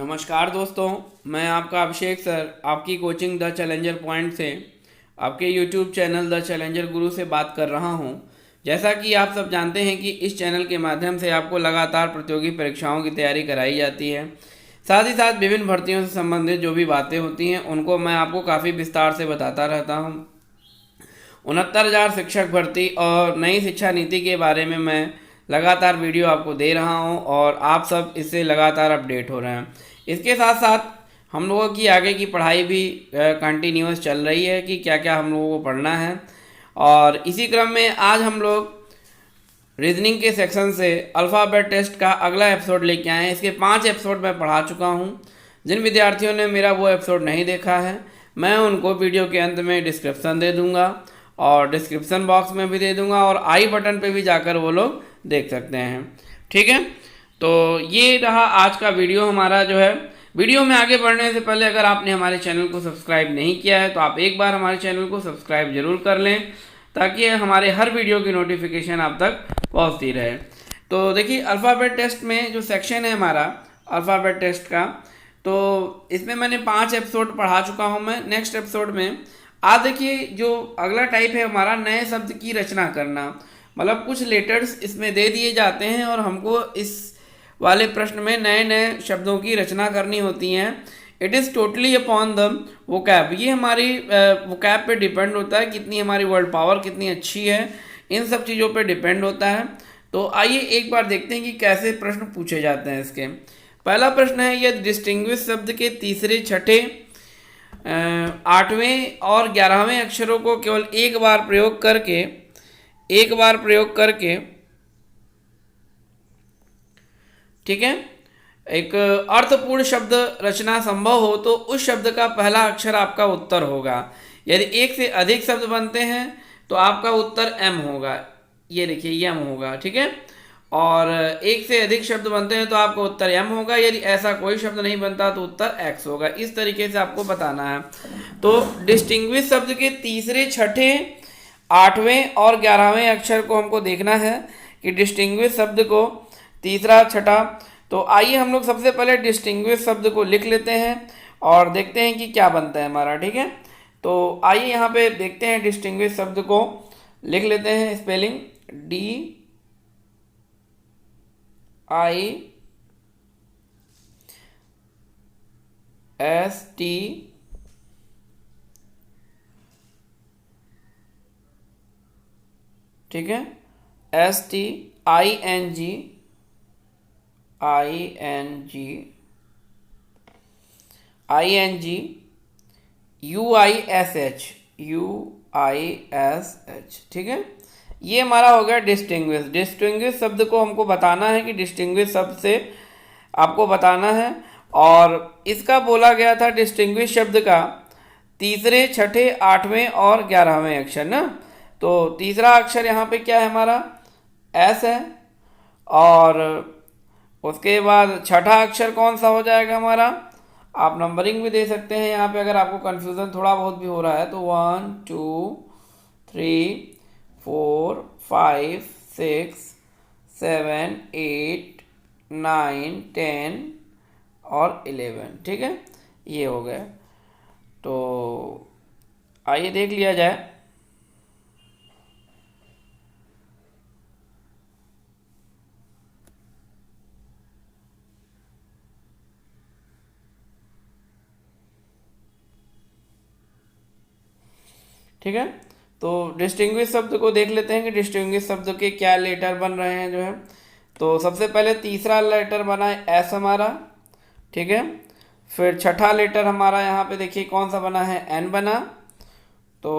नमस्कार दोस्तों, मैं आपका अभिषेक सर आपकी कोचिंग द चैलेंजर पॉइंट से आपके यूट्यूब चैनल द चैलेंजर गुरु से बात कर रहा हूं। जैसा कि आप सब जानते हैं कि इस चैनल के माध्यम से आपको लगातार प्रतियोगी परीक्षाओं की तैयारी कराई जाती है। साथ ही साथ विभिन्न भर्तियों से संबंधित जो भी बातें होती हैं उनको मैं आपको काफ़ी विस्तार से बताता रहता हूँ। 69,000 शिक्षक भर्ती और नई शिक्षा नीति के बारे में मैं लगातार वीडियो आपको दे रहा हूं और आप सब इससे लगातार अपडेट हो रहे हैं। इसके साथ साथ हम लोगों की आगे की पढ़ाई भी कंटिन्यूअस चल रही है कि क्या क्या हम लोगों को पढ़ना है। और इसी क्रम में आज हम लोग रीजनिंग के सेक्शन से अल्फ़ाबेट टेस्ट का अगला एपिसोड लेके आए हैं। इसके 5 एपिसोड मैं पढ़ा चुका हूं। जिन विद्यार्थियों ने मेरा वो एपिसोड नहीं देखा है, मैं उनको वीडियो के अंत में डिस्क्रिप्शन दे दूंगा और डिस्क्रिप्शन बॉक्स में भी दे दूंगा और आई बटन पे भी जाकर वो लोग देख सकते हैं। ठीक है, तो ये रहा आज का वीडियो हमारा जो है। वीडियो में आगे बढ़ने से पहले अगर आपने हमारे चैनल को सब्सक्राइब नहीं किया है तो आप एक बार हमारे चैनल को सब्सक्राइब जरूर कर लें ताकि हमारे हर वीडियो की नोटिफिकेशन आप तक पहुंचती रहे। तो देखिए, अल्फ़ाबेट टेस्ट में जो सेक्शन है हमारा अल्फ़ाबेट टेस्ट का, तो इसमें मैंने 5 एपिसोड पढ़ा चुका हूं। मैं नेक्स्ट एपिसोड में आज देखिए जो अगला टाइप है हमारा नए शब्द की रचना करना। मतलब कुछ लेटर्स इसमें दे दिए जाते हैं और हमको इस वाले प्रश्न में नए नए शब्दों की रचना करनी होती हैं। It is totally upon the vocab. ये हमारी वोकैब पे डिपेंड होता है, कितनी हमारी वर्ड पावर कितनी अच्छी है, इन सब चीज़ों पे डिपेंड होता है। तो आइए एक बार देखते हैं कि कैसे प्रश्न पूछे जाते हैं इसके। पहला प्रश्न है, यह डिस्टिंग्विश शब्द के तीसरे, छठे, 8वें और 11वें अक्षरों को केवल एक बार प्रयोग करके ठीक है, एक अर्थपूर्ण शब्द रचना संभव हो तो उस शब्द का पहला अक्षर आपका उत्तर होगा। यदि एक से अधिक शब्द बनते हैं तो आपका उत्तर एम होगा। ये लिखिए एम होगा, ठीक है। और एक से अधिक शब्द बनते हैं तो आपका उत्तर एम होगा। यदि ऐसा कोई शब्द नहीं बनता तो उत्तर एक्स होगा। इस तरीके से आपको बताना है। तो डिस्टिंग्विश शब्द के तीसरे, छठे, 8वें और 11वें अक्षर को हमको देखना है कि डिस्टिंग्विश शब्द को तीसरा, छठा। तो आइए हम लोग सबसे पहले डिस्टिंग्विश शब्द को लिख लेते हैं और देखते हैं कि क्या बनता है हमारा। ठीक है, तो आइए यहाँ पे देखते हैं डिस्टिंग्विश शब्द को लिख लेते हैं। स्पेलिंग DISTINGUISH, ठीक है, STING UISH, ठीक है। ये हमारा हो गया डिस्टिंग्विश। डिस्टिंग्विश शब्द को हमको बताना है कि डिस्टिंग्विश शब्द से आपको बताना है। और इसका बोला गया था डिस्टिंग्विश शब्द का तीसरे, छठे, 8वें और 11वें अक्षर ना। तो तीसरा अक्षर यहाँ पे क्या है हमारा, एस है। और उसके बाद छठा अक्षर कौन सा हो जाएगा हमारा, आप नंबरिंग भी दे सकते हैं यहाँ पे अगर आपको कन्फ्यूज़न थोड़ा बहुत भी हो रहा है तो 1 2 3 4 5 6 7 8 9 10 और 11, ठीक है। ये हो गए। तो आइए देख लिया जाए। ठीक है, तो डिस्टिंग्विश शब्द को देख लेते हैं कि डिस्टिंग्विश शब्द के क्या लेटर बन रहे हैं जो है। तो सबसे पहले तीसरा लेटर बना है एस हमारा, ठीक है। फिर छठा लेटर हमारा यहाँ पे देखिए कौन सा बना है, एन बना। तो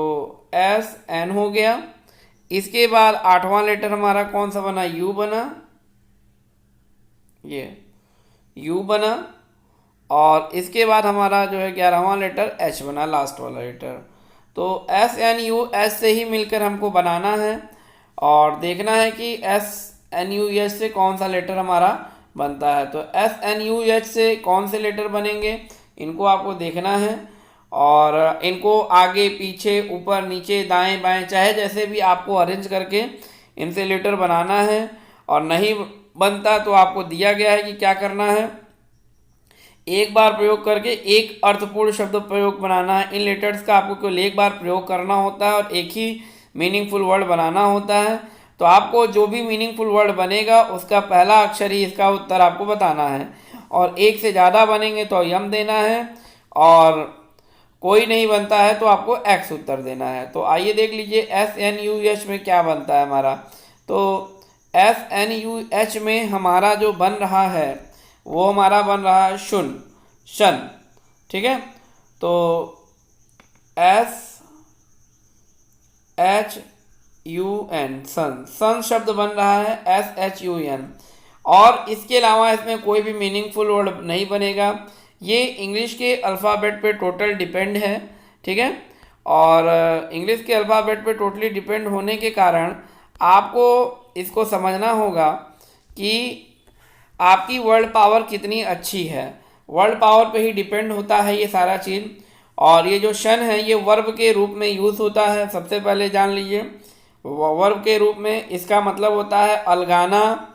एस एन हो गया। इसके बाद 8वां लेटर हमारा कौन सा बना, यू बना, ये यू बना। और इसके बाद हमारा जो है 11वां लेटर एच बना, लास्ट वाला लेटर। तो SNUH से ही मिलकर हमको बनाना है और देखना है कि SNUH से कौन सा लेटर हमारा बनता है। तो SNUH से कौन से लेटर बनेंगे इनको आपको देखना है और इनको आगे, पीछे, ऊपर, नीचे, दाएं, बाएं, चाहे जैसे भी आपको अरेंज करके इनसे लेटर बनाना है। और नहीं बनता तो आपको दिया गया है कि क्या करना है, एक बार प्रयोग करके एक अर्थपूर्ण शब्द प्रयोग बनाना है। इन लेटर्स का आपको केवल एक बार प्रयोग करना होता है और एक ही मीनिंगफुल वर्ड बनाना होता है। तो आपको जो भी मीनिंगफुल वर्ड बनेगा उसका पहला अक्षर ही इसका उत्तर आपको बताना है, और एक से ज़्यादा बनेंगे तो यम देना है, और कोई नहीं बनता है तो आपको एक्स उत्तर देना है। तो आइए देख लीजिए SNUH में क्या बनता है हमारा। तो SNUH में हमारा जो बन रहा है वो हमारा बन रहा है शन। ठीक है, तो SHUN सन शब्द बन रहा है SHUN। और इसके अलावा इसमें कोई भी मीनिंगफुल वर्ड नहीं बनेगा। ये इंग्लिश के अल्फ़ाबेट पे टोटल डिपेंड है। ठीक है, और इंग्लिश के अल्फ़ाबेट पे टोटली डिपेंड होने के कारण आपको इसको समझना होगा कि आपकी वर्ड पावर कितनी अच्छी है। वर्ड पावर पे ही डिपेंड होता है ये सारा चीज़। और ये जो शन है ये वर्ब के रूप में यूज़ होता है। सबसे पहले जान लीजिए, वर्ब के रूप में इसका मतलब होता है अलगाना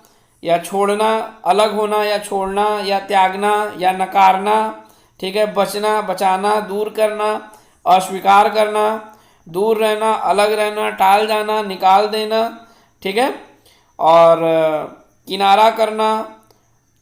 या छोड़ना, अलग होना या छोड़ना, या त्यागना या नकारना। ठीक है, बचना, बचाना, दूर करना, अस्वीकार करना, दूर रहना, अलग रहना, टाल जाना, निकाल देना। ठीक है, और किनारा करना,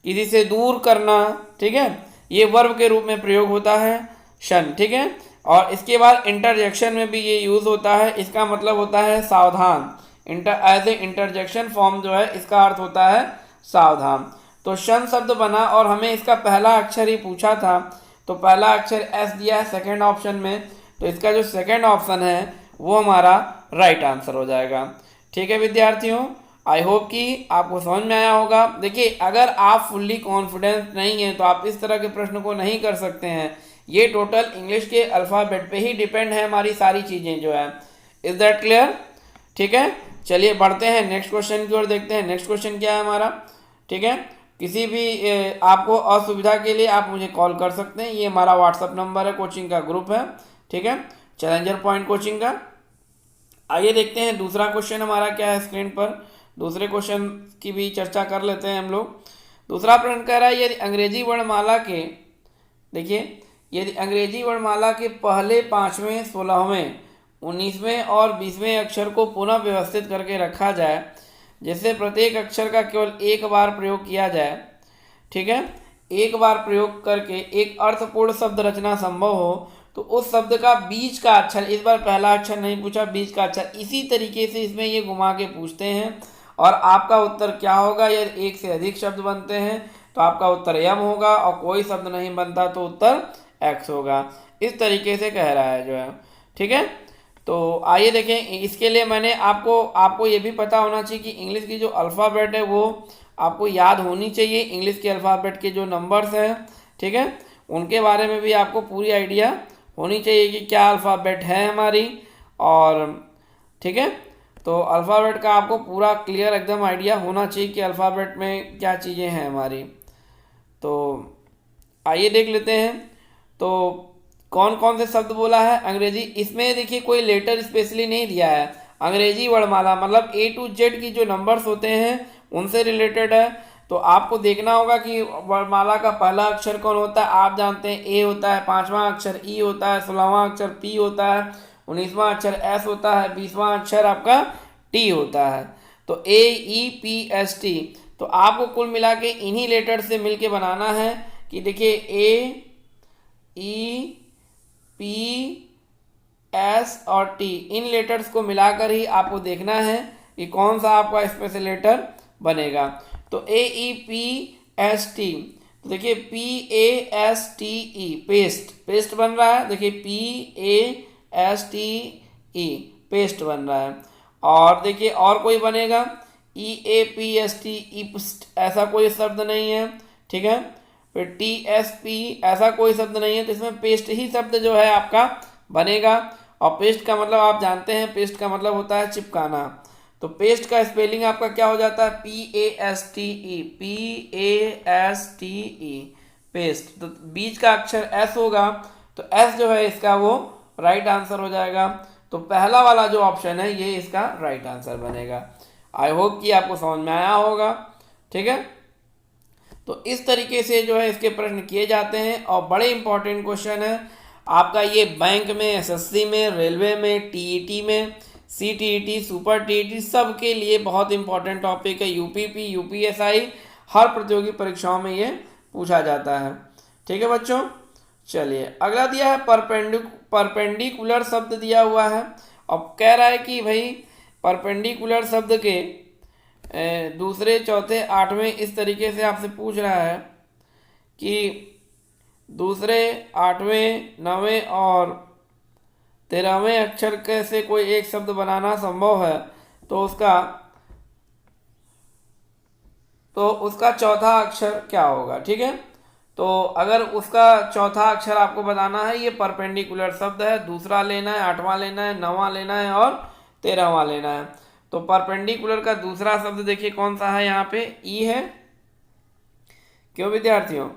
किसी से दूर करना। ठीक है, ये वर्ब के रूप में प्रयोग होता है शन। ठीक है, और इसके बाद इंटरजेक्शन में भी ये यूज़ होता है। इसका मतलब होता है सावधान। एज ए इंटरजेक्शन फॉर्म जो है इसका अर्थ होता है सावधान। तो शन शब्द बना और हमें इसका पहला अक्षर ही पूछा था, तो पहला अक्षर एस दिया है सेकेंड ऑप्शन में। तो इसका जो सेकेंड ऑप्शन है वो हमारा राइट आंसर हो जाएगा। ठीक है विद्यार्थियों, आई होप कि आपको समझ में आया होगा। देखिए, अगर आप फुल्ली कॉन्फिडेंस नहीं हैं तो आप इस तरह के प्रश्न को नहीं कर सकते हैं। ये टोटल इंग्लिश के अल्फ़ाबेट पे ही डिपेंड है हमारी सारी चीज़ें जो है। Is that clear? ठीक है, चलिए बढ़ते हैं नेक्स्ट क्वेश्चन की ओर, देखते हैं नेक्स्ट क्वेश्चन क्या है हमारा। ठीक है, किसी भी आपको असुविधा के लिए आप मुझे कॉल कर सकते हैं। ये हमारा व्हाट्सअप नंबर है, कोचिंग का ग्रुप है। ठीक है, चैलेंजर पॉइंट कोचिंग का। आइए देखते हैं दूसरा क्वेश्चन हमारा क्या है स्क्रीन पर। दूसरे क्वेश्चन की भी चर्चा कर लेते हैं हम लोग। दूसरा प्रश्न कह रहा है, यदि अंग्रेजी वर्णमाला के, देखिए, यदि अंग्रेजी वर्णमाला के पहले 5वें, 16वें, 19वें और 20वें अक्षर को पुनः व्यवस्थित करके रखा जाए, जिससे प्रत्येक अक्षर का केवल एक बार प्रयोग किया जाए। ठीक है, एक बार प्रयोग करके एक अर्थपूर्ण शब्द रचना संभव हो, तो उस शब्द का बीच का अक्षर, इस बार पहला अक्षर नहीं पूछा, बीच का अक्षर, इसी तरीके से इसमें ये घुमा के पूछते हैं। और आपका उत्तर क्या होगा? यदि एक से अधिक शब्द बनते हैं तो आपका उत्तर यम होगा, और कोई शब्द नहीं बनता तो उत्तर एक्स होगा। इस तरीके से कह रहा है जो है। ठीक है, तो आइए देखें। इसके लिए मैंने आपको ये भी पता होना चाहिए कि इंग्लिश की जो अल्फ़ाबेट है वो आपको याद होनी चाहिए। इंग्लिश के अल्फ़ाबेट के जो नंबर्स हैं, ठीक है, उनके बारे में भी आपको पूरी आइडिया होनी चाहिए कि क्या अल्फ़ाबेट है हमारी। और ठीक है, तो अल्फ़ाबेट का आपको पूरा क्लियर एकदम आइडिया होना चाहिए कि अल्फ़ाबेट में क्या चीज़ें हैं हमारी। तो आइए देख लेते हैं। तो कौन कौन से शब्द बोला है अंग्रेजी, इसमें देखिए कोई लेटर स्पेशली नहीं दिया है। अंग्रेजी वर्णमाला मतलब A to Z की जो नंबर्स होते हैं उनसे रिलेटेड है। तो आपको देखना होगा कि वर्णमाला का पहला अक्षर कौन होता है। आप जानते हैं A होता है, 5वां अक्षर E होता है, 16वां अक्षर P होता है, 19वां अक्षर S होता है, 20वां अक्षर आपका T होता है। तो AEPST। तो आपको कुल मिला के इन्हीं लेटर से मिलके बनाना है कि देखिए AEPS और T, इन लेटर्स को मिलाकर ही आपको देखना है कि कौन सा आपका इसमें से लेटर बनेगा। तो AEPST, तो देखिए PASTE, पेस्ट बन रहा है। देखिए PASTE, पेस्ट बन रहा है। और देखिए और कोई बनेगा EAPST, ईप्स्ट, ऐसा कोई शब्द नहीं है। ठीक है, फिर TSP, ऐसा कोई शब्द नहीं है। तो इसमें पेस्ट ही शब्द जो है आपका बनेगा। और पेस्ट का मतलब आप जानते हैं, पेस्ट का मतलब होता है चिपकाना। तो पेस्ट का स्पेलिंग आपका क्या हो जाता है? PASTE, paste. तो बीच का अक्षर S होगा, तो S जो है इसका वो राइट आंसर हो जाएगा। तो पहला वाला जो ऑप्शन है ये इसका राइट आंसर बनेगा। आई होप कि आपको समझ में आया होगा। ठीक है, तो इस तरीके से जो है इसके प्रश्न किए जाते हैं और बड़े इंपॉर्टेंट क्वेश्चन है आपका ये बैंक में, एसएससी में, रेलवे में, टीईटी में, सीटीईटी, सुपर टीईटी सब के लिए बहुत इंपॉर्टेंट टॉपिक है। यूपीपी, यूपीएसआई हर प्रतियोगी परीक्षाओं में ये पूछा जाता है। ठीक है बच्चों, चलिए अगला दिया है परपेंडिकुलर शब्द दिया हुआ है। अब कह रहा है कि भाई परपेंडिकुलर शब्द के दूसरे, चौथे, आठवें इस तरीके से आपसे पूछ रहा है कि दूसरे, आठवें, नवें और 13वें अक्षर के से कोई एक शब्द बनाना संभव है तो उसका चौथा अक्षर क्या होगा। ठीक है, तो अगर उसका चौथा अक्षर आपको बताना है, ये परपेंडिकुलर शब्द है, दूसरा लेना है, आठवां लेना है, नवां लेना है और 13वां लेना है। तो परपेंडिकुलर का दूसरा शब्द देखिए कौन सा है, यहाँ पे ई है। क्यों विद्यार्थियों?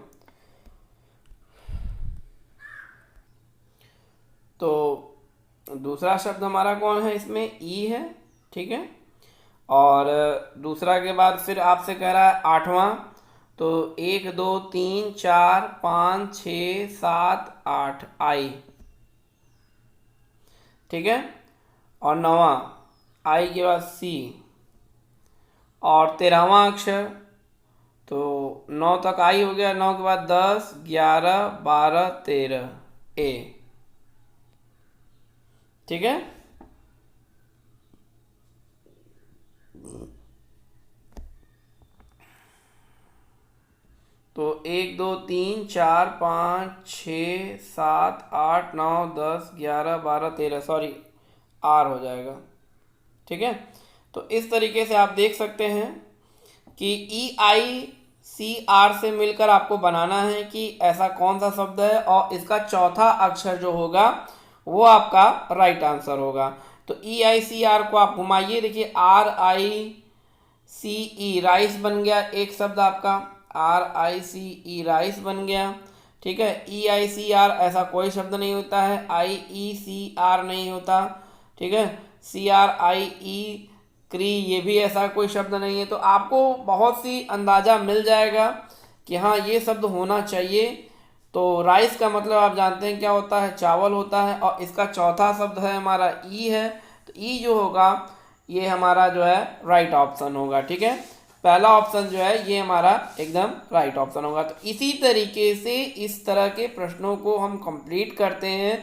तो दूसरा शब्द हमारा कौन है, इसमें ई है। ठीक है, और दूसरा के बाद फिर आपसे कह रहा है आठवां, तो 1 2 3 4 5 6 7 8 आई। ठीक है, और नवां आई के बाद सी, और 13वां अक्षर तो 9 तक आई हो गया, 9 के बाद 10 11 12 13 ए। ठीक है, तो 1 2 3 4 5 6 7 8 9 10 11 12 13, सॉरी आर हो जाएगा। ठीक है, तो इस तरीके से आप देख सकते हैं कि ई आई सी आर से मिलकर आपको बनाना है कि ऐसा कौन सा शब्द है और इसका चौथा अक्षर जो होगा वो आपका राइट आंसर होगा। तो ई आई सी आर को आप घुमाइए, देखिए are I C E rice बन गया एक शब्द आपका, are I C E rice बन गया। ठीक है, ई आई सी आर ऐसा कोई शब्द नहीं होता है, आई ई सी आर नहीं होता। ठीक है, सी आर आई ई क्री ये भी ऐसा कोई शब्द नहीं है। तो आपको बहुत सी अंदाज़ा मिल जाएगा कि हाँ ये शब्द होना चाहिए। तो राइस का मतलब आप जानते हैं क्या होता है, चावल होता है, और इसका चौथा शब्द है हमारा ई है। तो ई जो होगा ये हमारा जो है राइट ऑप्शन होगा। ठीक है, पहला ऑप्शन जो है ये हमारा एकदम राइट ऑप्शन होगा। तो इसी तरीके से इस तरह के प्रश्नों को हम कंप्लीट करते हैं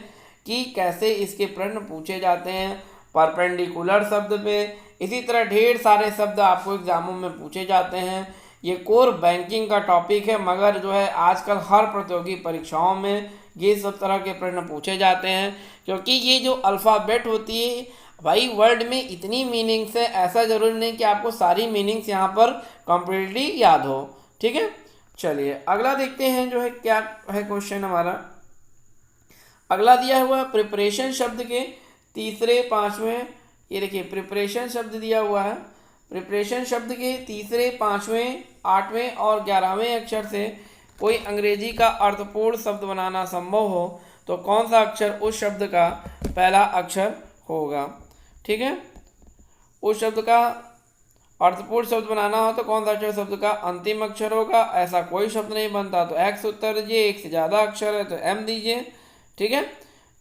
कि कैसे इसके प्रश्न पूछे जाते हैं परपेंडिकुलर शब्द में। इसी तरह ढेर सारे शब्द आपको एग्जामों में पूछे जाते हैं। ये कोर बैंकिंग का टॉपिक है, मगर जो है आजकल हर प्रतियोगी परीक्षाओं में ये सब तरह के प्रश्न पूछे जाते हैं, क्योंकि ये जो अल्फ़ाबेट होती है भाई वर्ड में इतनी मीनिंग्स है, ऐसा जरूरी नहीं कि आपको सारी मीनिंग्स यहाँ पर कंप्लीटली याद हो। ठीक है, चलिए अगला देखते हैं जो है क्या है क्वेश्चन हमारा। अगला दिया हुआ है प्रिपरेशन शब्द के तीसरे, पांचवें, ये देखिए प्रिपरेशन शब्द दिया हुआ है। प्रिपरेशन शब्द के तीसरे, पांचवें, आठवें और 11वें अक्षर से कोई अंग्रेजी का अर्थपूर्ण शब्द बनाना संभव हो तो कौन सा अक्षर उस शब्द का पहला अक्षर होगा। ठीक है, उस शब्द का अर्थपूर्ण शब्द बनाना हो तो कौन सा अक्षर शब्द का अंतिम अक्षर होगा। ऐसा कोई शब्द नहीं बनता तो एक्स उत्तर दीजिए, एक से ज़्यादा अक्षर है तो एम दीजिए। ठीक है,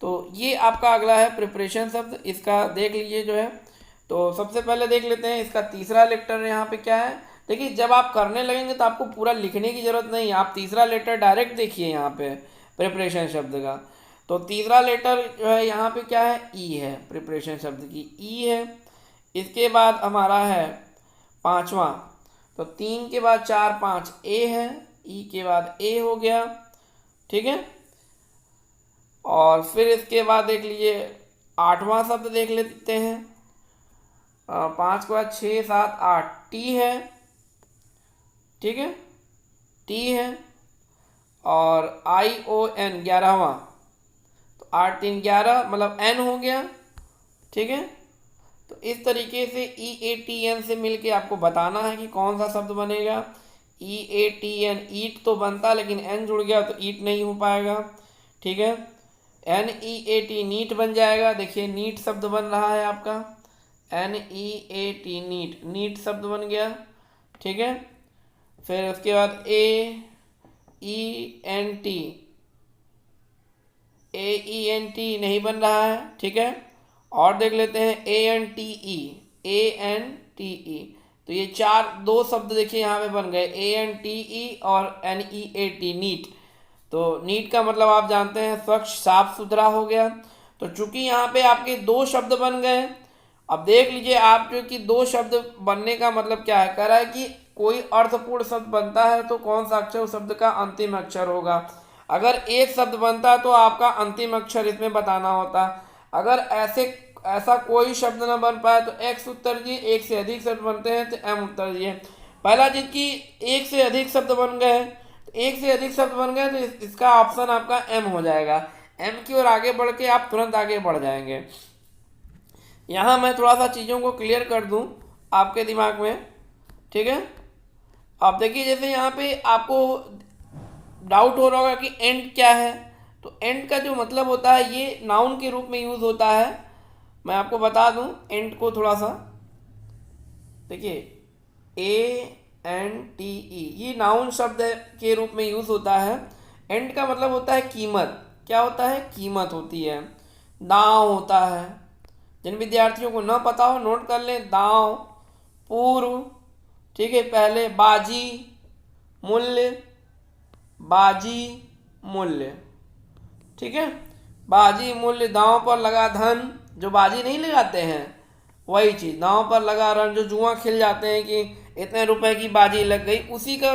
तो ये आपका अगला है प्रिपरेशन शब्द, इसका देख लीजिए जो है। तो सबसे पहले देख लेते हैं इसका तीसरा लेटर यहाँ पे क्या है। देखिए जब आप करने लगेंगे तो आपको पूरा लिखने की जरूरत नहीं है, आप तीसरा लेटर डायरेक्ट देखिए यहाँ पे प्रिपरेशन शब्द का। तो तीसरा लेटर जो है यहाँ पे क्या है, ई है, प्रिपरेशन शब्द की ई है। इसके बाद हमारा है पांचवा, तो 3 के बाद 4 5 ए है, ई के बाद ए हो गया। ठीक है, और फिर इसके बाद देख लीजिए आठवां शब्द देख लेते हैं। 5 के बाद 6 7 8 टी है। ठीक है, टी है, और आई ओ एन 11वां, तो 8 3 11 मतलब एन हो गया। ठीक है, तो इस तरीके से ई ए टी एन से मिलके आपको बताना है कि कौन सा शब्द बनेगा। ई ए टी एन ईट तो बनता लेकिन एन जुड़ गया तो ईट नहीं हो पाएगा। ठीक है, N E A T neat बन जाएगा। देखिए नीट शब्द बन रहा है आपका, N E A T neat, neat शब्द बन गया। ठीक है, फिर उसके बाद AENT नहीं बन रहा है, ठीक है। और देख लेते हैं ANTE। तो ये दो शब्द देखिए यहाँ पे बन गए, ANTE और NEAT, नीट। तो नीट का मतलब आप जानते हैं स्वच्छ साफ सुथरा हो गया। तो चूंकि यहाँ पे आपके दो शब्द बन गए, अब देख लीजिए आप जो कि दो शब्द बनने का मतलब क्या है, कह रहा है कि कोई अर्थपूर्ण शब्द बनता है तो कौन सा अक्षर उस शब्द का अंतिम अक्षर होगा। अगर एक शब्द बनता है तो आपका अंतिम अक्षर इसमें बताना होता। अगर ऐसा कोई शब्द न बन पाए तो एक्स उत्तर दिए, एक से अधिक शब्द बनते हैं तो एम उत्तर दिए। पहला चीज कि एक से अधिक शब्द बन गए, तो एक से अधिक शब्द बन गए तो इसका ऑप्शन आपका एम हो जाएगा। एम की ओर आगे बढ़ के आप तुरंत आगे बढ़ जाएंगे। यहाँ मैं थोड़ा सा चीज़ों को क्लियर कर दूँ आपके दिमाग में, ठीक है। आप देखिए जैसे यहाँ पे आपको डाउट हो रहा होगा कि एंड क्या है, तो एंड का जो मतलब होता है ये नाउन के रूप में यूज़ होता है। मैं आपको बता दूं एंड को थोड़ा सा, देखिए ANTE ये नाउन शब्द के रूप में यूज़ होता है। एंड का मतलब होता है कीमत। क्या होता है? कीमत होती है, दांव होता है। जिन विद्यार्थियों को न पता हो नोट कर लें, दांव, पूर्व, ठीक है, पहले बाजी, मूल्य, बाजी, मूल्य, ठीक है। बाजी मूल्य, दांव पर लगा धन, जो बाजी नहीं लगाते हैं वही चीज, दांव पर लगा रन, जो जुआ खेल जाते हैं कि इतने रुपए की बाजी लग गई, उसी का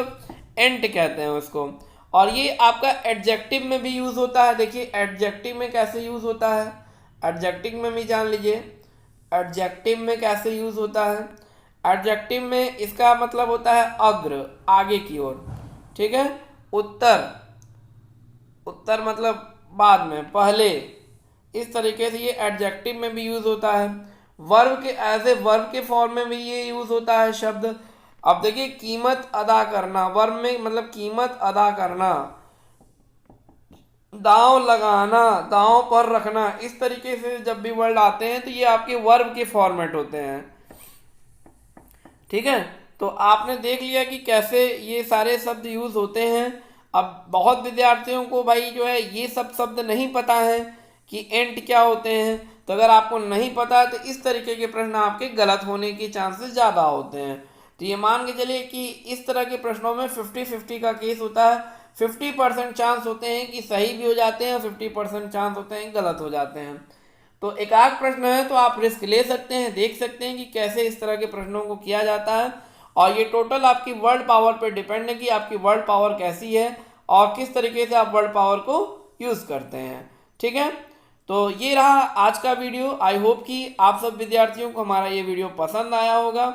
एंट कहते हैं उसको। और ये आपका एडजेक्टिव में भी यूज होता है। देखिए एडजेक्टिव में कैसे यूज होता है, एडजेक्टिव में भी जान लीजिए एडजेक्टिव में कैसे यूज होता है। एडजेक्टिव में इसका मतलब होता है अग्र, आगे की ओर, ठीक है। उत्तर, उत्तर मतलब बाद में, पहले, इस तरीके से ये एडजेक्टिव में भी यूज होता है। वर्ब के एज ए वर्ब के फॉर्म में भी ये यूज होता है शब्द। अब देखिए कीमत अदा करना, वर्ब में मतलब कीमत अदा करना, दांव लगाना, दांव पर रखना, इस तरीके से जब भी वर्ड आते हैं तो ये आपके वर्ब के फॉर्मेट होते हैं, ठीक है। तो आपने देख लिया कि कैसे ये सारे शब्द यूज होते हैं। अब बहुत विद्यार्थियों को भाई जो है ये सब शब्द नहीं पता है कि एंड क्या होते हैं। तो अगर आपको नहीं पता है तो इस तरीके के प्रश्न आपके गलत होने के चांसेस ज़्यादा होते हैं। तो ये मान के चलिए कि इस तरह के प्रश्नों में 50-50 का केस होता है। 50% चांस होते हैं कि सही भी हो जाते हैं, 50% चांस होते हैं गलत हो जाते हैं। तो एक आध प्रश्न है तो आप रिस्क ले सकते हैं, देख सकते हैं कि कैसे इस तरह के प्रश्नों को किया जाता है। और ये टोटल आपकी वर्ड पावर पर डिपेंड है कि आपकी वर्ड पावर कैसी है और किस तरीके से आप वर्ड पावर को यूज़ करते हैं, ठीक है। तो ये रहा आज का वीडियो। आई होप कि आप सब विद्यार्थियों को हमारा ये वीडियो पसंद आया होगा।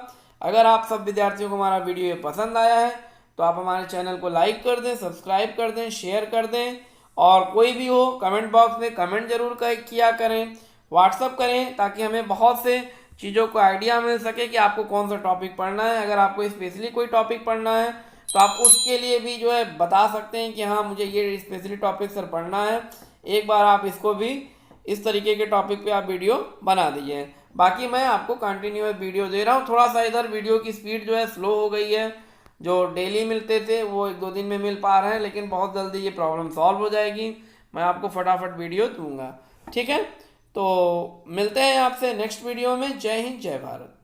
अगर आप सब विद्यार्थियों को हमारा वीडियो ये पसंद आया है तो आप हमारे चैनल को लाइक कर दें, सब्सक्राइब कर दें, शेयर कर दें। और कोई भी हो कमेंट बॉक्स में कमेंट जरूर किया करें, व्हाट्सअप करें, ताकि हमें बहुत से चीज़ों को आइडिया मिल सके कि आपको कौन सा टॉपिक पढ़ना है। अगर आपको स्पेशली कोई टॉपिक पढ़ना है तो आप उसके लिए भी जो है बता सकते हैं कि हाँ मुझे ये स्पेशली टॉपिक सर पढ़ना है। एक बार आप इसको भी इस तरीके के टॉपिक पे आप वीडियो बना दीजिए। बाकी मैं आपको कंटिन्यू वीडियो दे रहा हूँ। थोड़ा सा इधर वीडियो की स्पीड जो है स्लो हो गई है, जो डेली मिलते थे वो 1-2 दिन में मिल पा रहे हैं, लेकिन बहुत जल्दी ये प्रॉब्लम सॉल्व हो जाएगी। मैं आपको फटाफट वीडियो दूंगा, ठीक है। तो मिलते हैं आपसे नेक्स्ट वीडियो में। जय हिंद, जय भारत।